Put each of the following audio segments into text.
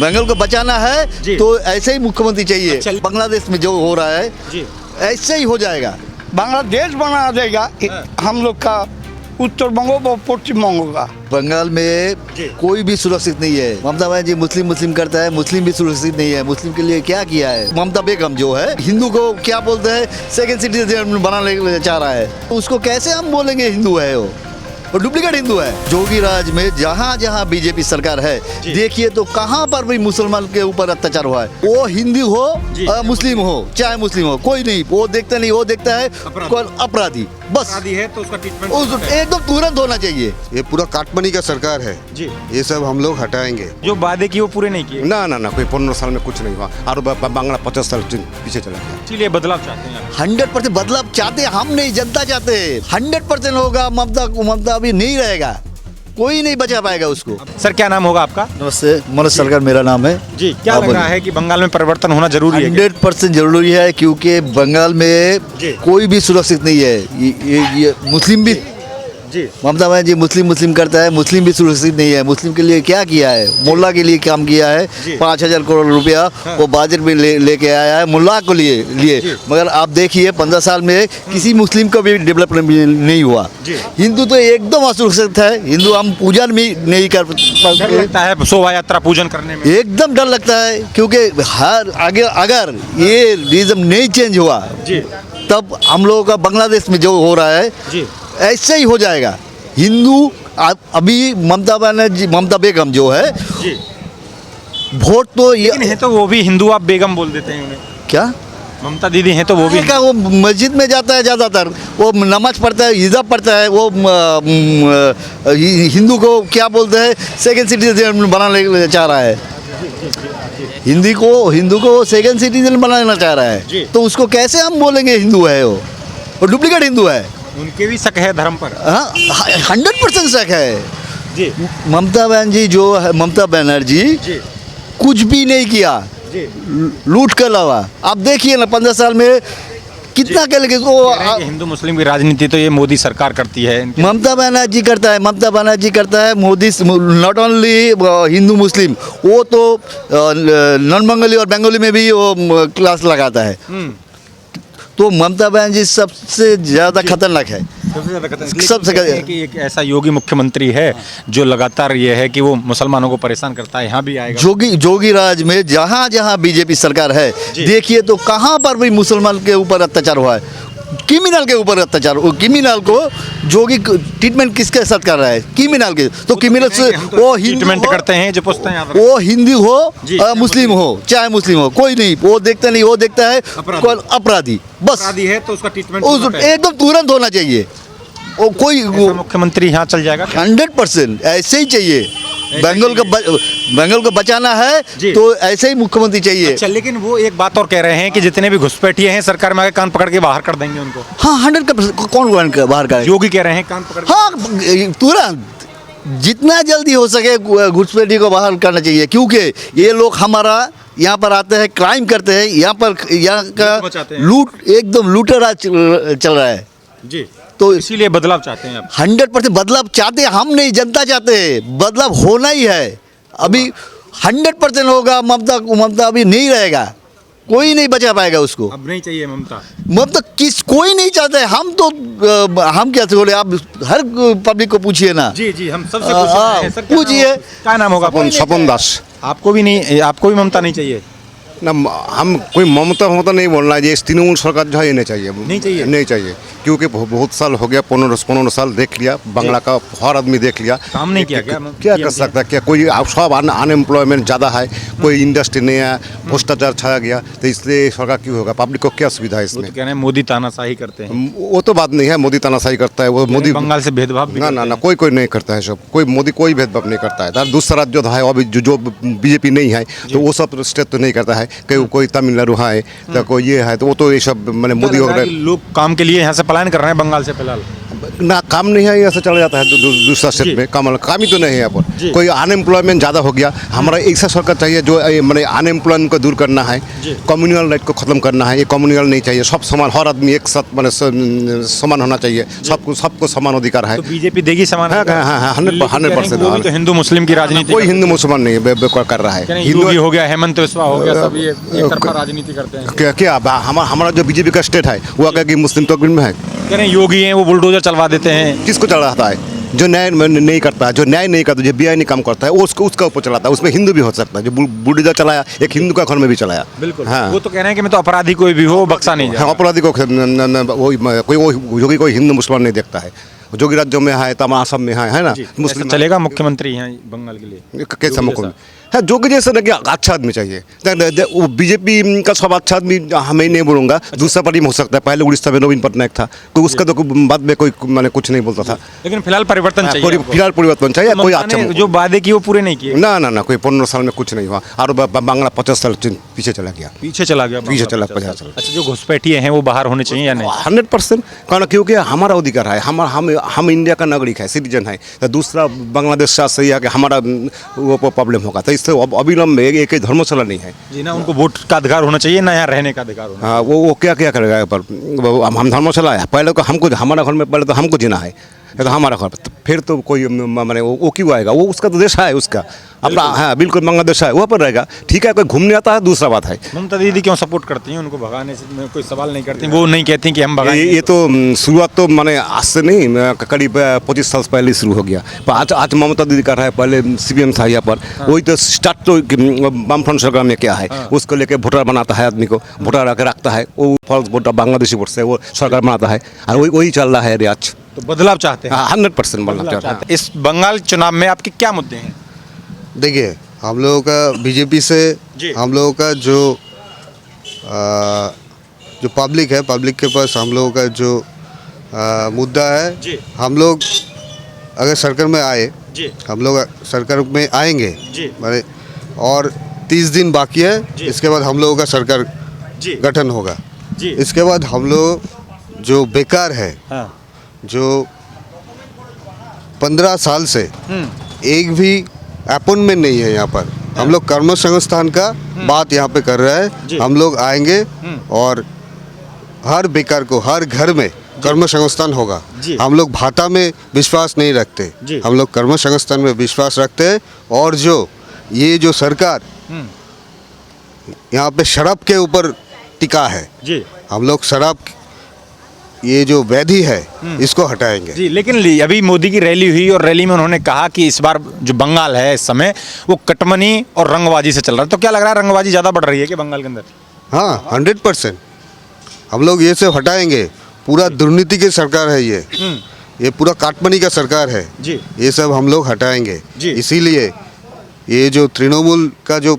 बंगाल को बचाना है तो ऐसे ही मुख्यमंत्री चाहिए। बांग्लादेश में जो हो रहा है ऐसे ही हो जाएगा। बांग्लादेश बना देगा हम लोग का उत्तर बंगो व पश्चिम बंगो का। बंगाल में कोई भी सुरक्षित नहीं है। ममता बनर्जी मुस्लिम करता है, मुस्लिम भी सुरक्षित नहीं है। मुस्लिम के लिए क्या किया है? ममता बेगम जो है हिंदू को क्या बोलते हैं, सेकंड सिटीजन बनाने चाह रहा है। उसको कैसे हम बोलेंगे हिंदू है वो? और डुप्लीकेट हिंदू है। जोगी राज में जहाँ जहाँ बीजेपी सरकार है देखिए तो कहाँ पर भी मुसलमान के ऊपर अत्याचार हुआ है। वो हिंदू हो मुस्लिम हो चाहे मुस्लिम हो, कोई नहीं वो देखता नहीं, वो देखता है अपराधी। बस अपराधी है तो उसका ट्रीटमेंट एकदम तुरंत होना चाहिए। ये पूरा काटमनी का सरकार है जी। ये सब हम लोग हटाएंगे। जो वादे किए वो पूरे नहीं किए। ना ना ना कोई 15 साल में कुछ नहीं हुआ और बांग्ला 50 साल पीछे चला गया। इसीलिए बदलाव चाहते हैं आप। 100% बदलाव चाहते हैं, हम नहीं जनता चाहते हैं। 100% होगा। ममता अभी नहीं रहेगा, कोई नहीं बचा पाएगा उसको। सर क्या नाम होगा आपका? नमस्ते, मनोज सरकार मेरा नाम है जी। क्या लग रहा है कि बंगाल में परिवर्तन होना जरूरी है? 100% जरूरी है क्योंकि बंगाल में कोई भी सुरक्षित नहीं है। ये मुस्लिम भी जी। ममता बनर्जी मुस्लिम करता है, मुस्लिम भी सुरक्षित नहीं है। मुस्लिम के लिए क्या किया है? मुल्ला के लिए काम किया है। 5,000 करोड़ रुपया वो बजट में लेके आया है मुल्ला को लिए। मगर आप देखिए 15 साल में किसी मुस्लिम का भी डेवलपमेंट नहीं हुआ। हिंदू तो एकदम असुरक्षित है। हिंदू हम पूजन भी नहीं कर लगता है शोभा यात्रा पूजन करने में एकदम डर लगता है क्योंकि अगर ये रिज्म नहीं चेंज हुआ तब हम लोगों का बांग्लादेश में जो हो रहा है ऐसे ही हो जाएगा। हिंदू अभी ममता बेगम जो है वोट तो ये है तो वो भी हिंदू आप बेगम बोल देते हैं उन्हें। क्या ममता दीदी हैं तो वो भी वो मस्जिद में जाता है ज़्यादातर, वो नमाज पढ़ता है, हिजाब पढ़ता है। वो हिंदू को क्या बोलते हैं, सेकंड सिटीजन बनाने चाह रहा है। हिंदू को सेकंड सिटीजन बनाना चाह रहा है तो उसको कैसे हम बोलेंगे हिंदू है वो? और डुप्लीकेट हिंदू है। उनके भी शक है धर्म पर। हाँ 100% शक है जी। ममता बनर्जी कुछ भी नहीं किया लूट के अलावा। आप देखिए ना 15 साल में कितना क्या लगे। हिंदू मुस्लिम की राजनीति तो ये मोदी सरकार करती है। ममता बनर्जी करता है। मोदी नॉट ओनली हिंदू मुस्लिम, वो तो नॉन बंगाली और बंगाली में भी वो क्लास लगाता है। तो ममता बनर्जी सबसे ज़्यादा खतरनाक है। सबसे कि एक ऐसा योगी मुख्यमंत्री है जो लगातार ये है कि वो मुसलमानों को परेशान करता है। यहाँ भी आएगा जोगी राज में जहाँ जहाँ बीजेपी सरकार है देखिए तो कहाँ पर भी मुसलमान के ऊपर अत्याचार हुआ है। क्रिमिनल के ऊपर अत्याचार। क्रिमिनल को जोगी ट्रीटमेंट किसके साथ कर रहा है? क्रिमिनल के। तो क्रिमिनल से वो ट्रीटमेंट करते हैं जो पूछते हैं वो हिंदू हो मुस्लिम हो चाहे मुस्लिम हो, कोई नहीं वो देखता नहीं, वो देखता है अपराधी। बस अपराधी है तो उसका ट्रीटमेंट एकदम तुरंत होना चाहिए। वो कोई मुख्यमंत्री यहाँ चल जाएगा 100% ऐसे ही चाहिए। बंगाल को बचाना है तो ऐसे ही मुख्यमंत्री चाहिए। अच्छा, लेकिन वो एक बात और कह रहे हैं कि जितने भी घुसपैठिए हैं सरकार में आके कान पकड़ के बाहर कर देंगे उनको। हाँ 100%। कौन बाहर कर? योगी कह रहे हैं कान पकड़ के। हाँ तुरंत जितना जल्दी हो सके घुसपैठी को बाहर करना चाहिए क्योंकि ये लोग हमारा यहाँ पर आते हैं, क्राइम करते हैं। यहाँ का लूट एकदम लूटेरा चल रहा है जी। तो इसीलिए बदलाव चाहते हैं आप। 100% बदलाव चाहते हैं, हम नहीं जनता चाहते हैं। बदलाव होना ही है। अभी 100% होगा। ममता अभी नहीं रहेगा, कोई नहीं बचा पाएगा उसको। अब नहीं चाहिए ममता। कोई नहीं चाहता है। हम क्या बोले, आप हर पब्लिक को पूछिए ना। जी हम सबसे पूछिए। क्या नाम होगा? सपन दास। आपको भी ममता नहीं चाहिए ना? हम कोई ममता नहीं बोलना है। ये तृणमूल सरकार जो है ये नहीं चाहिए क्योंकि बहुत साल हो गया। 15 साल देख लिया, बांग्ला का हर आदमी देख लिया, काम नहीं किया। क्या कर सकता है? क्या कोई सब अनएम्प्लॉयमेंट ज़्यादा है, कोई इंडस्ट्री नहीं है, भ्रष्टाचार छाया गया। तो इसलिए सरकार क्यों होगा? पब्लिक को क्या सुविधा है इसमें? कह रहे हैं मोदी तानाशाही करते हैं। वो तो बात नहीं है, मोदी तानाशाही करता है। वो मोदी बंगाल से भेदभाव ना कोई नहीं करता है। सब मोदी कोई भेदभाव नहीं करता है। दूसरा जो है अभी जो बीजेपी नहीं है तो वो सब स्टेट तो नहीं करता है। कोई तमिलनाडु है तो कोई ये है तो वो तो ये सब मैंने मोदी वगैरह लोग काम के लिए यहाँ से पलायन कर रहे हैं बंगाल से फिलहाल। ना काम नहीं है, यहाँ से चला जाता है दूसरा स्टेट में। काम ही तो नहीं है यहाँ पर। कोई अनएम्प्लॉयमेंट ज़्यादा हो गया। हमारा ऐसा सरकार चाहिए जो मैंने अनएम्प्लॉयमेंट को दूर करना है, कम्युनल राइट को ख़त्म करना है। ये कम्युनल नहीं चाहिए, सब समान, हर आदमी एक साथ मैंने समान होना चाहिए, सबको समान अधिकार है। तो बीजेपी देगी समान? हाँ, 100%। तो हिंदू मुस्लिम की राजनीति कोई हिंदू मुसलमान नहीं कर रहा है। हिंदू हो गया, हेमंत बिस्वा हो गया, सब ये एक तरफा राजनीति करते हैं। क्या हमारा जो बीजेपी का स्टेट है वो आगे कि मुस्लिम तो में है। कह रहे हैं योगी हैं वो बुलडोजर चलवा देते हैं। किसको चलाता है? जो न्याय नहीं करता है, जो न्याय नहीं करता, जो बेआईनी काम करता है, वो उसका ऊपर चलाता है। उसमें हिंदू भी हो सकता है। जो बुलडोजर चलाया एक हिंदू का घर में भी चलाया। बिल्कुल। हाँ, वो तो कह रहे हैं कि मैं तो अपराधी कोई भी हो बख्शा नहीं जाए। हाँ, अपराधी को कोई हिंदू मुसलमान नहीं देखता है। जोगी राज्यों में है, तमाम असम में है ना। मुस्लिम चलेगा मुख्यमंत्री यहाँ बंगाल के लिए? कैसा मुख्यमंत्री है? जोगी जैसा ना कि अच्छा आदमी चाहिए। वो बीजेपी का सब अच्छा आदमी हमें नहीं बोलूँगा, दूसरा पार्टी में हो सकता है। पहले उड़ीसा में नवीन पटनायक था, कोई उसका तो बाद में कोई मैंने कुछ नहीं बोलता था। लेकिन फिलहाल परिवर्तन चाहिए। फिलहाल परिवर्तन चाहिए। कोई अच्छा जो वादे किए वो पूरे नहीं किए। ना कोई 15 साल में कुछ नहीं हुआ। और बांग्ला 50 साल पीछे चला गया। पीछे चला 50 साल। अच्छा, जो घुसपैठिए हैं वो बाहर होने चाहिए या नहीं? 100%। कारण क्योंकि हमारा अधिकार है। हम इंडिया का नागरिक है, सिटीजन है। तो दूसरा बांग्लादेश से आके हमारा वो प्रॉब्लम होगा। तो इससे अविलंब एक धर्मशाला नहीं है जी ना। उनको वोट का अधिकार होना चाहिए ना, यहाँ रहने का अधिकार होना। हाँ, वो क्या करेगा पर हम धर्मशाला है। पहले तो हमको, हमारा घर में पहले तो हमको जीना है। तो हमारा घर फिर तो कोई मैंने वो क्यों आएगा? वो उसका तो देश है, उसका अपना। हाँ, बिल्कुल बांग्लादेश है, वहाँ पर रहेगा। ठीक है, कोई घूमने आता है दूसरा बात है। ममता दीदी क्यों सपोर्ट करती हैं उनको भगाने से? मैं कोई सवाल नहीं करती, वो नहीं कहती कि हम भगाएंगे। ये तो शुरुआत तो मैंने आज से नहीं, करीब 25 साल पहले शुरू हो गया। पर आज ममता दीदी कर रहा है। पहले CPM था यहाँ पर। वही तो स्टार्ट तो वामफ्रंट सरकार में क्या है, उसको लेके वोटर बनाता है, आदमी को वोटर आके रखता है। वो फॉल्स वोटर बांग्लादेशी वोट से वो सरकार बनाता है, और वही चल रहा है आज। तो बदलाव चाहते हैं? 100% बदलाव चाहते हैं। इस बंगाल चुनाव में आपके क्या मुद्दे हैं? देखिए, हम लोगों का बीजेपी से हम लोगों का जो पब्लिक है, पब्लिक के पास हम लोगों का जो मुद्दा है, हम लोग अगर सरकार में आए, हम लोग सरकार में आएंगे माने, और 30 दिन बाकी है। इसके बाद हम लोगों का सरकार गठन होगा। इसके बाद हम लोग जो बेकार है, जो 15 साल से एक भी अपॉइंटमेंट नहीं है यहाँ पर। हम लोग कर्म संस्थान का बात यहाँ पे कर रहे हैं। हम लोग आएंगे और हर बेकार को हर घर में कर्म संस्थान होगा। हम लोग भाता में विश्वास नहीं रखते, हम लोग कर्म संस्थान में विश्वास रखते हैं। और जो ये जो सरकार यहाँ पे शराब के ऊपर टिका है, हम लोग शराब ये जो वैधि है इसको हटाएंगे। जी, लेकिन अभी मोदी की रैली हुई और रैली में उन्होंने कहा कि इस बार जो बंगाल है इस समय वो कटमनी और रंगबाजी से चल रहा है। तो क्या लग रहा है, रंगबाजी ज़्यादा बढ़ रही है कि बंगाल के अंदर? हाँ, 100% हम लोग ये सब हटाएंगे। पूरा दुर्नीति की सरकार है ये पूरा काटमनी का सरकार है जी। ये सब हम लोग हटाएंगे जी। इसीलिए ये जो तृणमूल का जो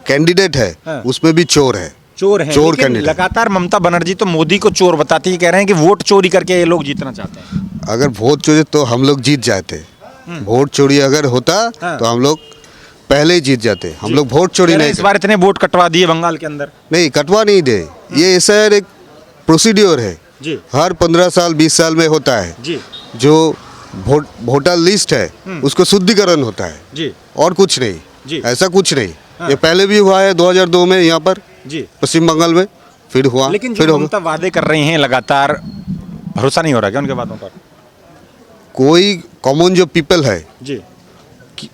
कैंडिडेट है उसमें भी चोर है, चोर है। चोर लेकिन कैंडिडेट। लगातार ममता बनर्जी तो मोदी को चोर बताती है, कह रहे हैं कि वोट चोरी करके ये लोग जीतना चाहते हैं। अगर वोट चोरी तो हम लोग जीत जाते। वोट चोरी अगर होता तो हम लोग पहले ही जीत जाते। हम लोग वोट चोरी नहीं इस बार इतने वोट कटवा दिए बंगाल के अंदर। नहीं कटवा नहीं दे। ये ऐसा है, एक प्रोसीड्योर है जी। हर 15 साल 20 साल में होता है जी। जो वोटर लिस्ट है उसको शुद्धिकरण होता है जी। और कुछ नहीं जी। ऐसा कुछ नहीं। ये पहले भी हुआ है 2002 में यहाँ पर जी पश्चिम बंगाल में, फिर हुआ, लेकिन फिर जो होगा। ममता वादे कर रही हैं लगातार, भरोसा नहीं हो रहा क्या उनके बातों पर? कोई कॉमन जो पीपल है, जी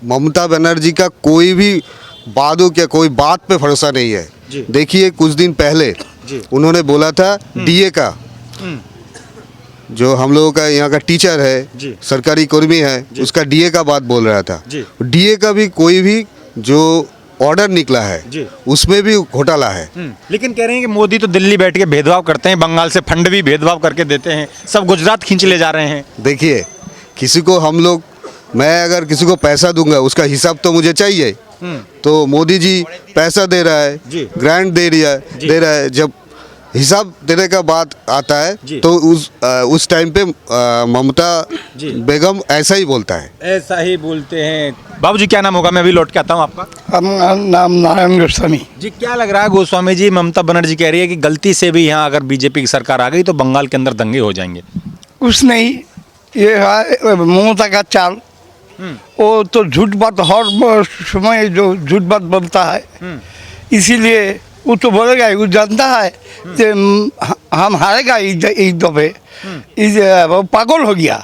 ममता बनर्जी का कोई भी वादों क्या कोई बात पे भरोसा नहीं है। जी। देखिए कुछ दिन पहले जी। उन्होंने बोला था DA का, जो हम लोगों का यहाँ का टीचर है, जी। सरकारी कर्मी है, उसका DA का बात बोल रहा था। जी। DA का भी कोई भी जो ऑर्डर निकला है जी। उसमें भी घोटाला है। लेकिन कह रहे हैं कि मोदी तो दिल्ली बैठ के भेदभाव करते हैं, बंगाल से फंड भी भेदभाव करके देते हैं, सब गुजरात खींच ले जा रहे हैं। देखिए किसी को हम लोग, मैं अगर किसी को पैसा दूंगा उसका हिसाब तो मुझे चाहिए। तो मोदी जी पैसा दे रहा है, जी। ग्रांट दे रहा है। जब हिसाब देने का बात आता है तो उस टाइम पे ममता बेगम ऐसा ही बोलता है। ऐसा ही बोलते हैं। बाबूजी क्या नाम होगा? मैं अभी लौट के आता हूँ आपका। हमारा नाम नारायण गोस्वामी। जी, क्या लग रहा है गोस्वामी जी, ममता बनर्जी कह रही है कि गलती से भी यहाँ अगर बीजेपी की सरकार आ गई तो बंगाल के अंदर दंगे हो जाएंगे? कुछ नहीं, ये है ममता का चाल। वो तो झूठ बात हर समय जो झूठ बात बोलता है, इसीलिए वो तो बोलेगा ही, वो जानता है कि हम हारेगा एक दफे। वो पागल हो गया।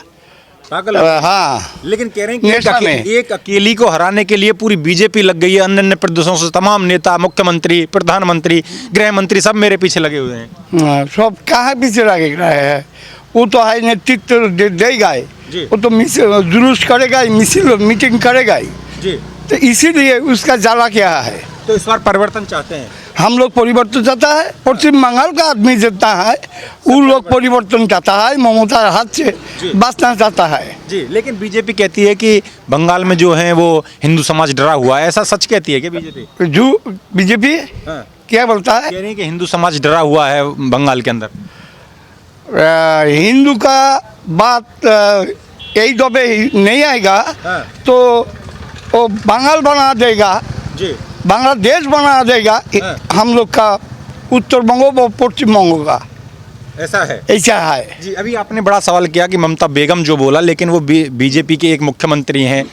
पागल हाँ, लेकिन कह रहे हैं कि नेशा में। एक अकेली को हराने के लिए पूरी बीजेपी लग गई है। अन्य अन्य प्रदेशों से तमाम नेता, मुख्यमंत्री, प्रधानमंत्री, गृह मंत्री सब मेरे पीछे लगे हुए हैं। हाँ, सब कहाँ पीछे लगे रहे हैं। वो तो है नेतृत्व देगा ही, जी। वो तो जुलूस करेगा ही, मीटिंग करेगा ही। जी, तो इसीलिए उसका जाला क्या है। तो इस बार परिवर्तन चाहते हैं। हम लोग परिवर्तन चाहता है, पश्चिम बंगाल का आदमी जितना है वो लोग परिवर्तन चाहता है, ममता हाथ से बचना चाहता है। जी, लेकिन बीजेपी कहती है कि बंगाल में जो है वो हिंदू समाज डरा हुआ है। ऐसा सच कहती है क्या बीजेपी? जो बीजेपी हाँ। क्या बोलता है, कह रहे हैं कि हिंदू समाज डरा हुआ है बंगाल के अंदर। हिंदू का बात यही दबे नहीं आएगा हाँ। तो वो बंगाल बना देगा, जी, बांग्लादेश बना देगा। हाँ। हम लोग का उत्तर बंगो व पश्चिम बंगो का ऐसा है। ऐसा है। जी, अभी आपने बड़ा सवाल किया कि ममता बेगम जो बोला, लेकिन वो बीजेपी के एक मुख्यमंत्री हैं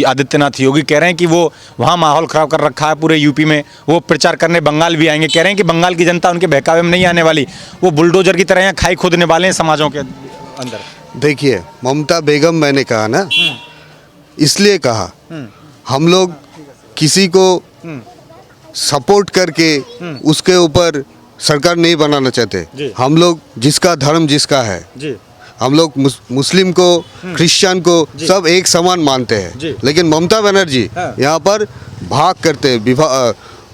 आदित्यनाथ योगी, कह रहे हैं कि वो वहाँ माहौल ख़राब कर रखा है पूरे यूपी में। वो प्रचार करने बंगाल भी आएंगे। कह रहे हैं कि बंगाल की जनता उनके बहकावे में नहीं आने वाली, वो बुलडोजर की तरह यहाँ खाई खोदने वाले हैं समाजों के अंदर। देखिए, ममता बेगम मैंने कहा ना, इसलिए कहा हम लोग किसी को सपोर्ट करके उसके ऊपर सरकार नहीं बनाना चाहते। हम लोग जिसका धर्म जिसका है, जी, हम लोग मुस्लिम को, क्रिश्चियन को सब एक समान मानते हैं। लेकिन ममता बनर्जी यहाँ पर भाग करते हैं,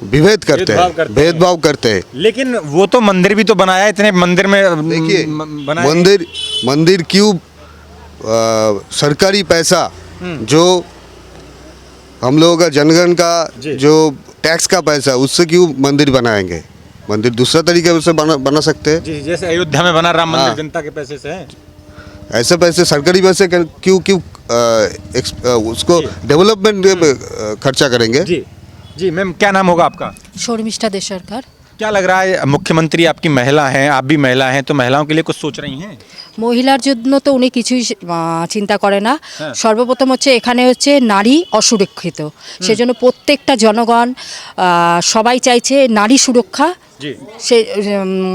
विभेद करते हैं, भेदभाव करते हैं। लेकिन वो तो मंदिर भी तो बनाया है, इतने मंदिर में देखिए, बनाया है। मंदिर क्यों सरकारी पैसा जो हम लोगों का जनगण का जो टैक्स का पैसा, उससे क्यों मंदिर बनाएंगे? मंदिर दूसरा तरीके से बना सकते हैं। जी, जैसे अयोध्या में बना राम मंदिर हाँ। जनता के पैसे से है। ऐसे पैसे सरकारी पैसे क्यों उसको डेवलपमेंट में खर्चा करेंगे? जी, जी मैम, क्या नाम होगा आपका? शर्मिष्ठा देशरकर। क्या लग रहा है, मुख्यमंत्री आपकी महिला हैं, आप भी महिला हैं, तो महिलाओं के लिए कुछ सोच रही हैं? মহিলার জন্য তো উনি কিছুই চিন্তা করে না। সর্বপ্রথম হচ্ছে এখানে হচ্ছে নারী অসুরক্ষিত, সেজন্য প্রত্যেকটা জনগণ সবাই চাইছে নারী সুরক্ষা। जी, সে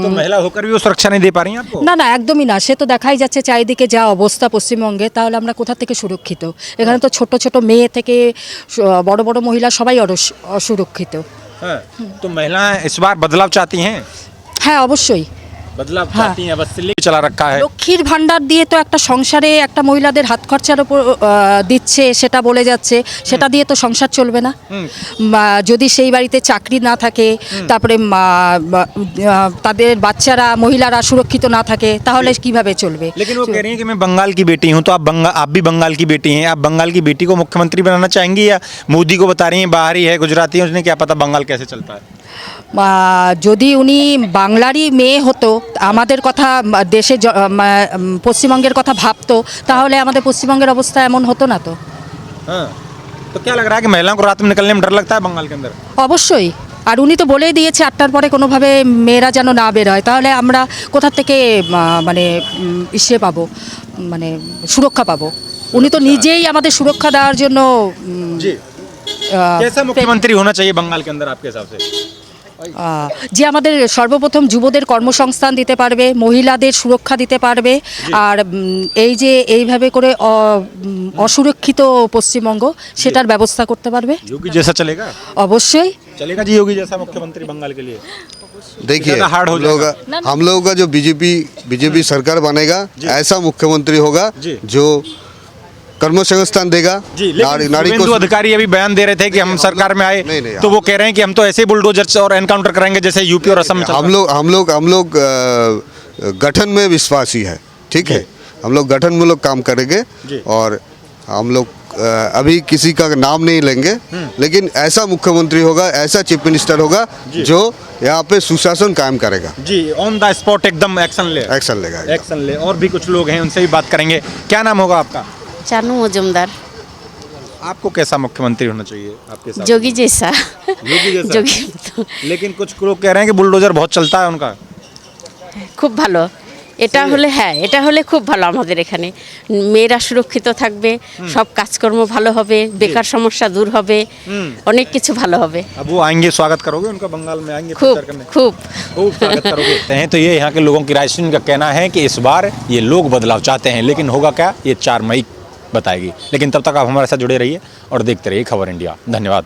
तो महिला होकर भी वो सुरक्षा नहीं दे पा रही हैं आपको? না না, একদমই না। সে তো দেখাই যাচ্ছে চারিদিকে যা অবস্থা পশ্চিমবঙ্গে, তাহলে আমরা কোথা থেকে সুরক্ষিত? এখানে তো ছোট ছোট মেয়ে থেকে বড় বড় মহিলা সবাই অসুরক্ষিত। हाँ, तो महिलाएं इस बार बदलाव चाहती हैं? হ্যাঁ, অবশ্যই। बदलाव चाहती हैं, बस सिले चला रखा है। লক্ষ্মীর ভান্ডার দিয়ে তো একটা সংসারে একটা মহিলাদের হাত খরচার উপর দিচ্ছে, সেটা বলে যাচ্ছে, সেটা দিয়ে তো সংসার চলবে না। যদি সেই বাড়িতে চাকরি না থাকে, তারপরে তাদের বাচ্চারা, মহিলারা সুরক্ষিত না থাকে, তাহলে কিভাবে চলবে? लेकिन वो कह रही हैं कि मैं बंगाल की बेटी हूँ, तो आप भी बंगाल की बेटी हैं। आप बंगाल की बेटी को मुख्यमंत्री बनाना चाहेंगी, या मोदी को बता रही हैं बाहरी है, गुजराती है, उसने क्या पता बंगाल कैसे चलता है? যদি উনি বাংলারই মেয়ে হতো, আমাদের কথা দেশে পশ্চিমবঙ্গের কথা ভাবতো, তাহলে আমাদের পশ্চিমবঙ্গের অবস্থা এমন হতো না তো। हाँ, तो क्या लग रहा है कि महिलाओं को रात में निकलने में डर लगता है बंगाल के अंदर? অবশ্যই। আর উনি তো বলেই দিয়েছে 8টার পরে কোনোভাবে মেয়েরা যেন না বের হয়, তাহলে আমরা কোথা থেকে মানে ইসে পাবো, মানে সুরক্ষা পাবো? উনি তো নিজেই আমাদের সুরক্ষা দেওয়ার জন্য जी, कैसा मुख्यमंत्री होना चाहिए बंगाल के अंदर आपके हिसाब से? যে আমাদের সর্বপ্রথম যুবদের কর্মসংস্থান দিতে পারবে, মহিলাদের সুরক্ষা দিতে পারবে, আর এই যে এইভাবে করে অসুরক্ষিত পশ্চিমবঙ্গ, সেটার ব্যবস্থা করতে পারবে। योगी जैसा चलेगा? অবশ্যই चलेगा जी, योगी जैसा मुख्यमंत्री बंगाल के लिए? देखिए, ज़्यादा hard हो हम लोगों का जो बीजेपी सरकार बनेगा, ऐसा मुख्यमंत्री होगा जी। जो कर्मसंस्थान देगा। जी, लेकिन शुभेंदु अधिकारी अभी बयान दे रहे थे कि हम सरकार में आए, नहीं, तो वो कह रहे हैं कि हम तो ऐसे बुलडोजर और एनकाउंटर करेंगे जैसे यूपी और असम में चल रहा है। हम लोग गठन में विश्वासी है, ठीक है। हम लोग गठन में लोग काम करेंगे और हम लोग अभी किसी का नाम नहीं लेंगे, लेकिन ऐसा मुख्यमंत्री होगा, ऐसा चीफ मिनिस्टर होगा जो यहाँ पे सुशासन कायम करेगा। जी, ऑन द स्पॉट एकदम एक्शन लेगा। एक्शन ले। और भी कुछ लोग हैं, उनसे भी बात करेंगे। क्या नाम होगा आपका? चानू मजुमदार। आपको कैसा मुख्यमंत्री होना चाहिए आपके साथ? जोगी जैसा। योगी जैसा? जोगी तो लेकिन कुछ लोग कह रहे हैं कि बुलडोजर बहुत चलता है उनका। खूब भालो, এটা হলে হ্যাঁ, এটা হলে খুব ভালো আমাদের এখানে। মেয়েরা সুরক্ষিত থাকবে, সব কাজকর্ম ভালো হবে, বেকার সমস্যা দূর হবে, অনেক কিছু ভালো হবে। अब वो आएंगे, स्वागत करोगे उनका, बंगाल में आएंगे खूब प्रचार करने? खूब खूब स्वागत करोगे हैं। तो ये यहाँ के लोगों की राय सुन का कहना है कि इस बार ये लोग बदलाव चाहते हैं, लेकिन होगा क्या ये 4 मई बताएगी। लेकिन तब तक आप हमारे साथ जुड़े रहिए और देखते रहिए खबर इंडिया। धन्यवाद।